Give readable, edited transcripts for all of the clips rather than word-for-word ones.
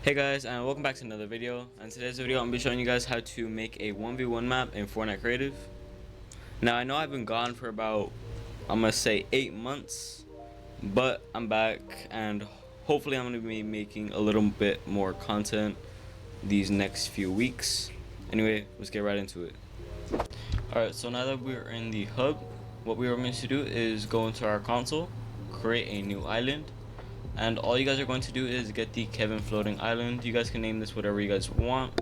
Hey guys, and welcome back to another video. In today's video, I'm gonna be showing you guys how to make a 1v1 map in Fortnite Creative. Now, I know I've been gone for about, I'm gonna say 8 months, but I'm back, and hopefully I'm gonna be making a little bit more content these next few weeks. Anyway, let's get right into it. Alright, so now that we're in the hub, what we are going to do is go into our console, create a new island, and all you guys are going to do is get the Kevin floating island. You guys can name this whatever you guys want.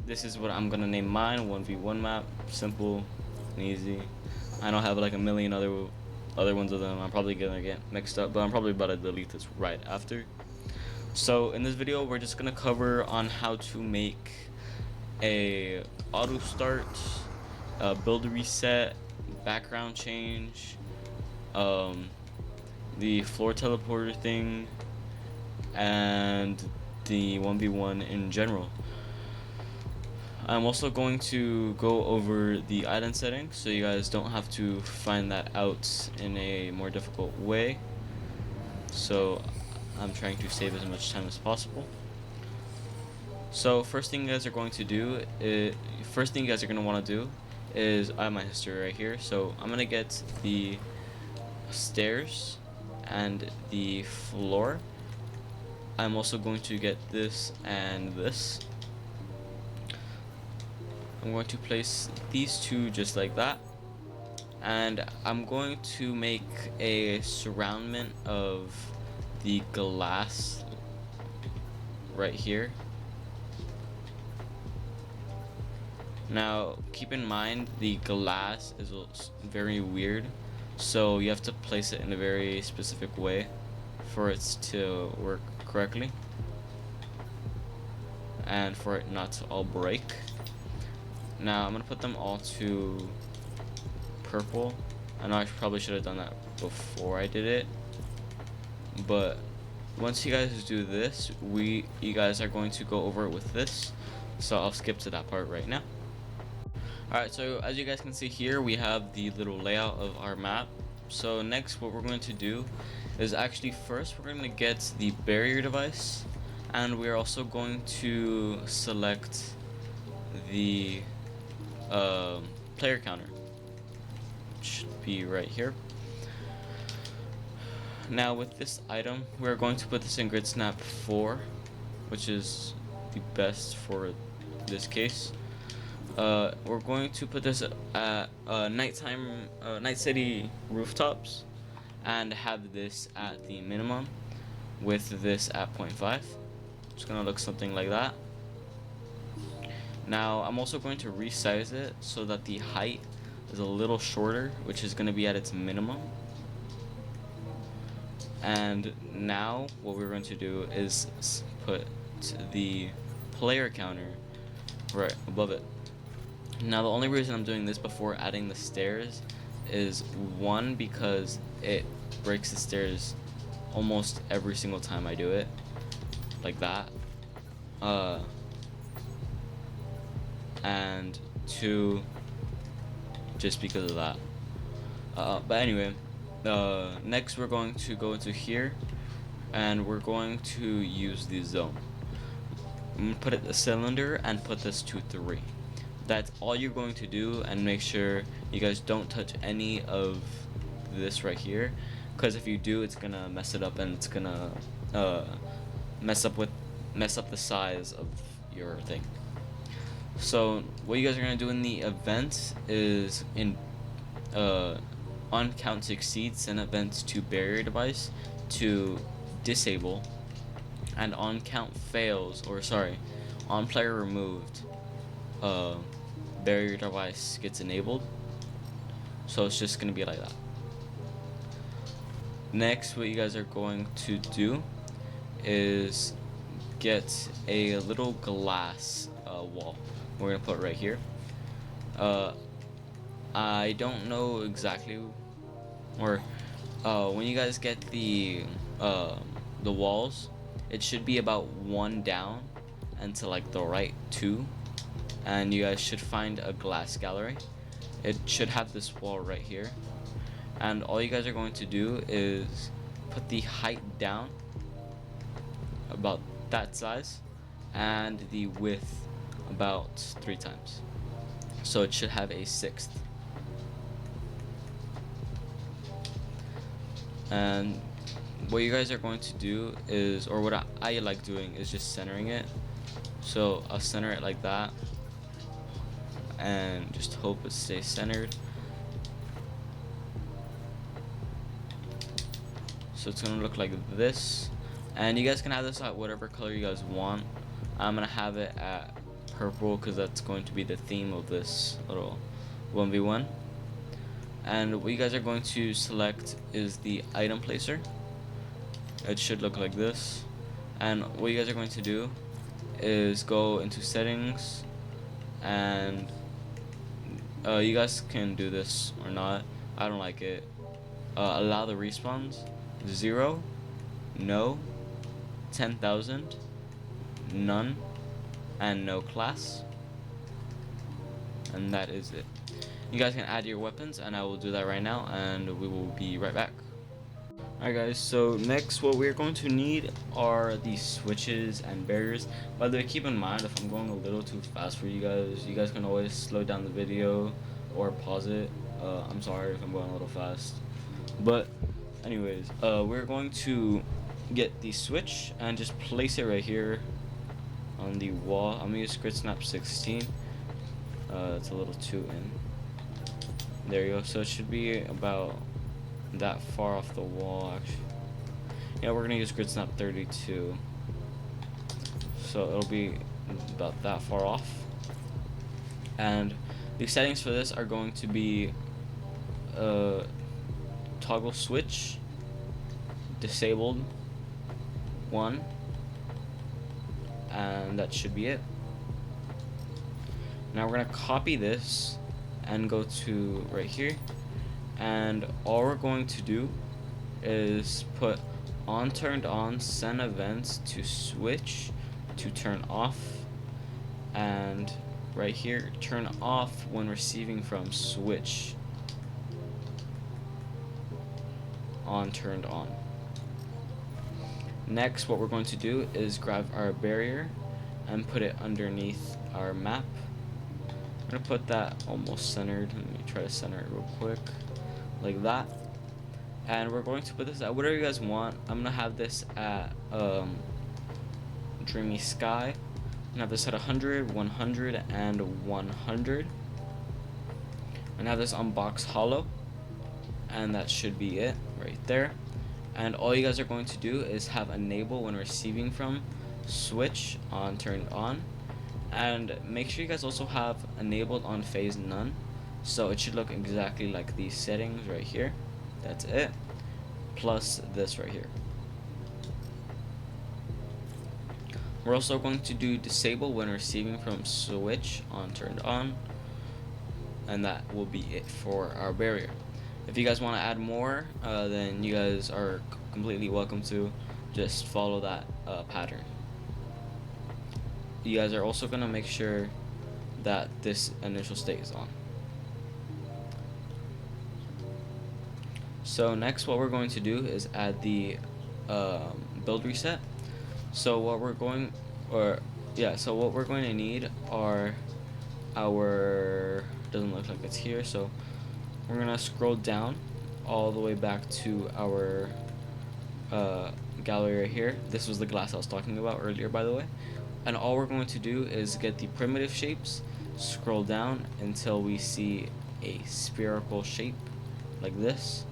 This is what I'm gonna name mine, 1v1 map, simple and easy. I don't have like a million other ones of them. I'm probably gonna get mixed up, but I'm probably about to delete this right after. So in this video, we're just gonna cover on how to make a auto start, build reset, background change, the floor teleporter thing, and the 1v1 in general. I'm also going to go over the island settings so you guys don't have to find that out in a more difficult way. So I'm trying to save as much time as possible. So first thing you guys are going to do is, want to do is, I have my history right here. So I'm gonna get the stairs and the floor. I'm also going to get this and this. I'm going to place these two just like that, and I'm going to make a surroundment of the glass right here. Now keep in mind the glass is very weird, so you have to place it in a very specific way for it to work correctly and for it not to all break. Now I'm gonna put them all to purple. I know I probably should have done that before I did it, but once you guys do this, you guys are going to go over it with this, so I'll skip to that part right now. Alright, so as you guys can see here, we have the little layout of our map. So next, what we're going to do is actually first we're going to get the barrier device, and we're also going to select the player counter. It should be right here. Now with this item, we're going to put this in grid snap 4, which is the best for this case. We're going to put this at night city rooftops, and have this at the minimum with this at 0.5. It's gonna look something like that. Now I'm also going to resize it so that the height is a little shorter, which is gonna be at its minimum. And now what we're going to do is put the player counter right above it. Now the only reason I'm doing this before adding the stairs is, one, because it breaks the stairs almost every single time I do it, like that, and two, just because of that. But anyway, next we're going to go into here, and we're going to use the zone. I'm gonna put it a cylinder and put this to 3. That's all you're going to do, and make sure you guys don't touch any of this right here, because if you do, it's gonna mess it up, and it's gonna mess up the size of your thing. So what you guys are gonna do in the event is, on count succeeds, send events to barrier device to disable, and on count fails, or sorry, on player removed, barrier device gets enabled. So it's just gonna be like that. Next, what you guys are going to do is get a little glass wall. We're gonna put right here. I don't know exactly, or when you guys get the walls, it should be about 1 down and to like the right 2, and you guys should find a glass gallery. It should have this wall right here, and all you guys are going to do is put the height down about that size and the width about 3 times. So it should have a 1/6. And what you guys are going to do is, or what I like doing, is just centering it. So I'll center it like that and just hope it stays centered. So it's gonna look like this, and you guys can have this at whatever color you guys want. I'm gonna have it at purple because that's going to be the theme of this little 1v1. And what you guys are going to select is the item placer. It should look like this. And what you guys are going to do is go into settings, and you guys can do this or not. I don't like it. Allow the respawns 0, no, 10,000, none, and no class. And that is it. You guys can add your weapons, and I will do that right now, and we will be right back. Alright guys, so next what we're going to need are these switches and barriers. By the way, keep in mind, if I'm going a little too fast for you guys can always slow down the video or pause it. I'm sorry if I'm going a little fast. But anyways, we're going to get the switch and just place it right here on the wall. I'm gonna use grid snap 16. It's a little too in. There you go. So it should be about that far off the wall, actually. Yeah, we're gonna use grid snap 32. So it'll be about that far off. And the settings for this are going to be toggle switch disabled 1, and that should be it. Now we're gonna copy this and go to right here, and all we're going to do is put on turned on send events to switch to turn off, and right here turn off when receiving from switch on turned on. Next, what we're going to do is grab our barrier and put it underneath our map. I'm gonna put that almost centered. Let me try to center it real quick, like that. And we're going to put this at whatever you guys want. I'm gonna have this at Dreamy Sky. I'm gonna have this at 100, 100, and 100. I'm gonna have this on Box Hollow, and that should be it right there. And all you guys are going to do is have enable when receiving from switch on turned on, and make sure you guys also have enabled on phase none, so it should look exactly like these settings right here. That's it, plus this right here. We're also going to do disable when receiving from switch on turned on, and that will be it for our barrier. If you guys want to add more, then you guys are completely welcome to just follow that pattern. You guys are also going to make sure that this initial state is on. So next, what we're going to do is add the build reset. So what we're going, so what we're going to need are our, doesn't look like it's here, so we're gonna scroll down all the way back to our gallery right here. This was the glass I was talking about earlier, by the way. And all we're going to do is get the primitive shapes, scroll down until we see a spherical shape like this.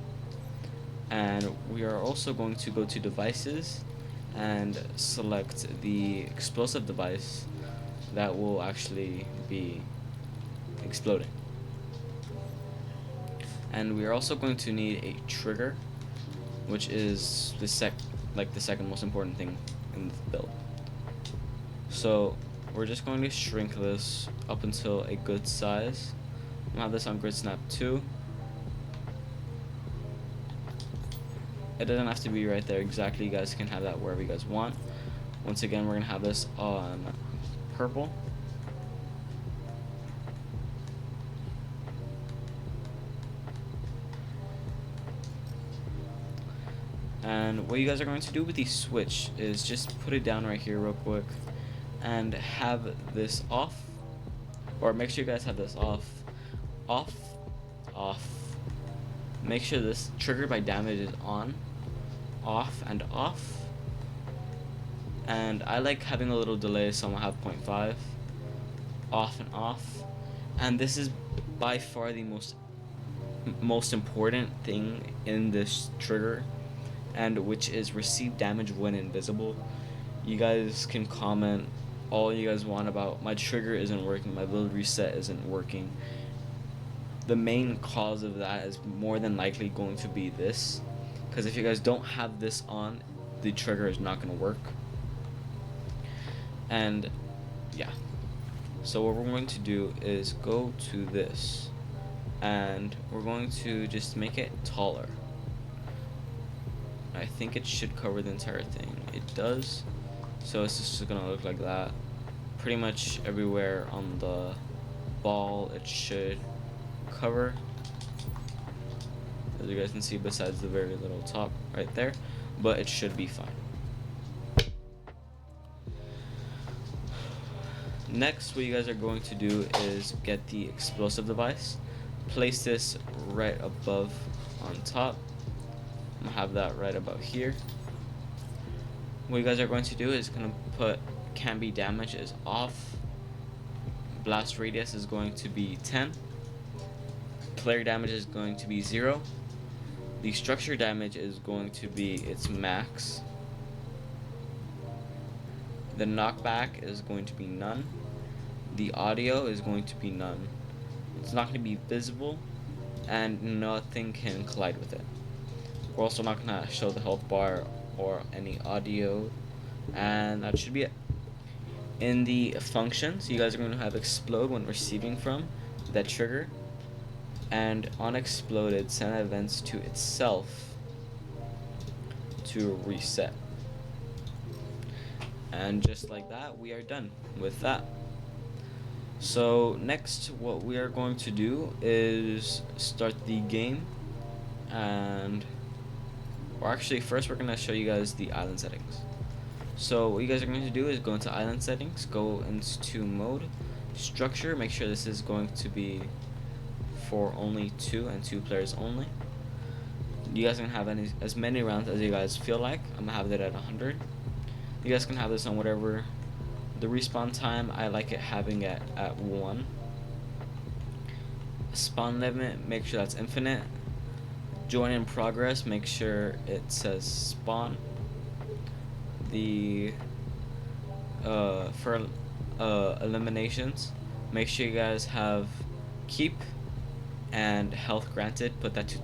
And we are also going to go to devices and select the explosive device that will actually be exploding. And we are also going to need a trigger, which is the second most important thing in the build. So we're just going to shrink this up until a good size. I'm gonna have this on grid snap 2. It doesn't have to be right there exactly. You guys can have that wherever you guys want. Once again, we're gonna have this on purple. And what you guys are going to do with the switch is just put it down right here real quick and have this off, or make sure you guys have this off, off, off. Make sure this triggered by damage is on, off, and off. And I like having a little delay, so I'm gonna have 0.5, off and off. And this is by far the most important thing in this trigger, and which is receive damage when invisible. You guys can comment all you guys want about my trigger isn't working, my build reset isn't working. The main cause of that is more than likely going to be this, because if you guys don't have this on, the trigger is not going to work. And yeah, so what we're going to do is go to this, and we're going to just make it taller. I think it should cover the entire thing. It does. So it's just gonna look like that. Pretty much everywhere on the ball it should cover, as you guys can see, besides the very little top right there, but it should be fine. Next, what you guys are going to do is get the explosive device, place this right above on top. I'm gonna have that right about here. What you guys are going to do is gonna put can be damage is off, blast radius is going to be 10, player damage is going to be 0, the structure damage is going to be its max, the knockback is going to be none, the audio is going to be none, it's not going to be visible, and nothing can collide with it. We're also not going to show the health bar or any audio, and that should be it. In the functions, you guys are going to have explode when receiving from that trigger, and on exploded send events to itself to reset. And just like that, we are done with that. So next, what we are going to do is start the game, and or actually first we're going to show you guys the island settings. So what you guys are going to do is go into island settings, go into mode, structure, make sure this is going to be for only 2 and 2 players only. You guys can have as many rounds as you guys feel like. I'm gonna have it at 100. You guys can have this on whatever. The respawn time, I like it having it at 1. Spawn limit, make sure that's infinite. Join in progress, make sure it says spawn. The for eliminations, make sure you guys have keep and health granted, put that to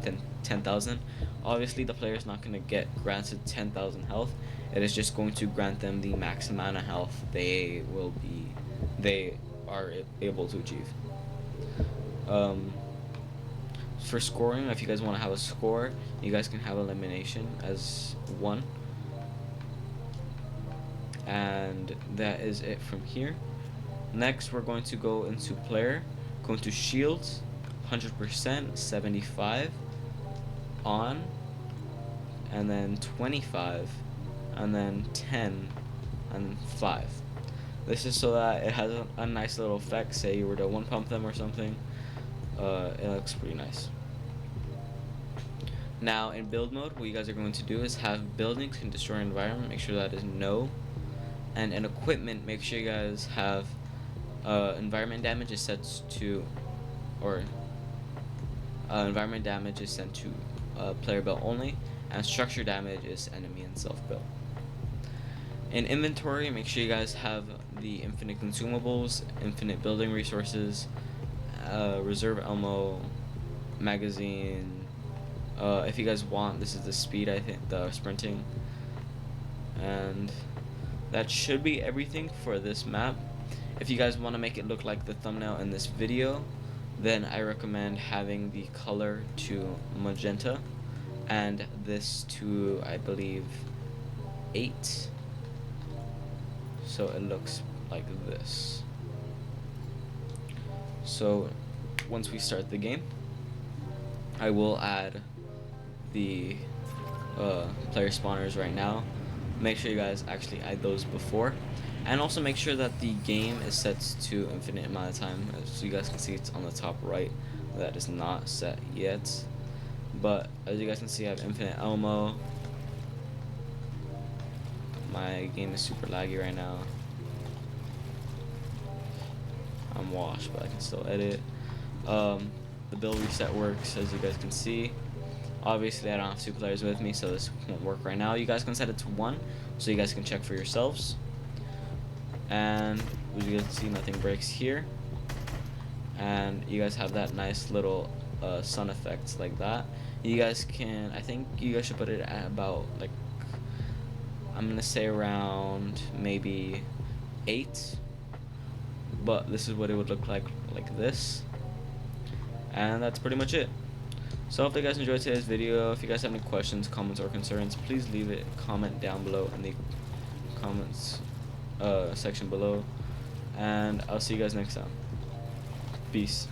10,000. Obviously the player is not going to get granted 10,000 health, it is just going to grant them the max amount of health they are able to achieve. For scoring, if you guys want to have a score, you guys can have elimination as 1. And that is it from here. Next, we're going to go into player, go into shields, 100%, 75, on, and then 25, and then 10, and 5. This is so that it has a nice little effect. Say you were to one pump them or something, it looks pretty nice. Now in build mode, what you guys are going to do is have buildings can destroy environment, make sure that is no. And in equipment, make sure you guys have environment damage is set to, or environment damage is sent to player build only, and structure damage is enemy and self build. In inventory, make sure you guys have the infinite consumables, infinite building resources, reserve ammo, magazine. If you guys want, this is the speed, I think, the sprinting, and that should be everything for this map. If you guys want to make it look like the thumbnail in this video, then I recommend having the color to magenta and this to, I believe, 8, so it looks like this. So once we start the game, I will add the player spawners right now. Make sure you guys actually add those before, and also make sure that the game is set to infinite amount of time. So you guys can see it's on the top right. That is not set yet, but as you guys can see, I have infinite Elmo. My game is super laggy right now. I'm washed, but I can still edit. The build reset works, as you guys can see. Obviously, I don't have 2 players with me, so this won't work right now. You guys can set it to 1, so you guys can check for yourselves. And as you guys can see, nothing breaks here. And you guys have that nice little sun effect like that. You guys can, I think you guys should put it at about, like, I'm gonna say around maybe 8. But this is what it would look like this. And that's pretty much it. So if you guys enjoyed today's video, if you guys have any questions, comments, or concerns, please leave it comment down below in the comments section below. And I'll see you guys next time. Peace.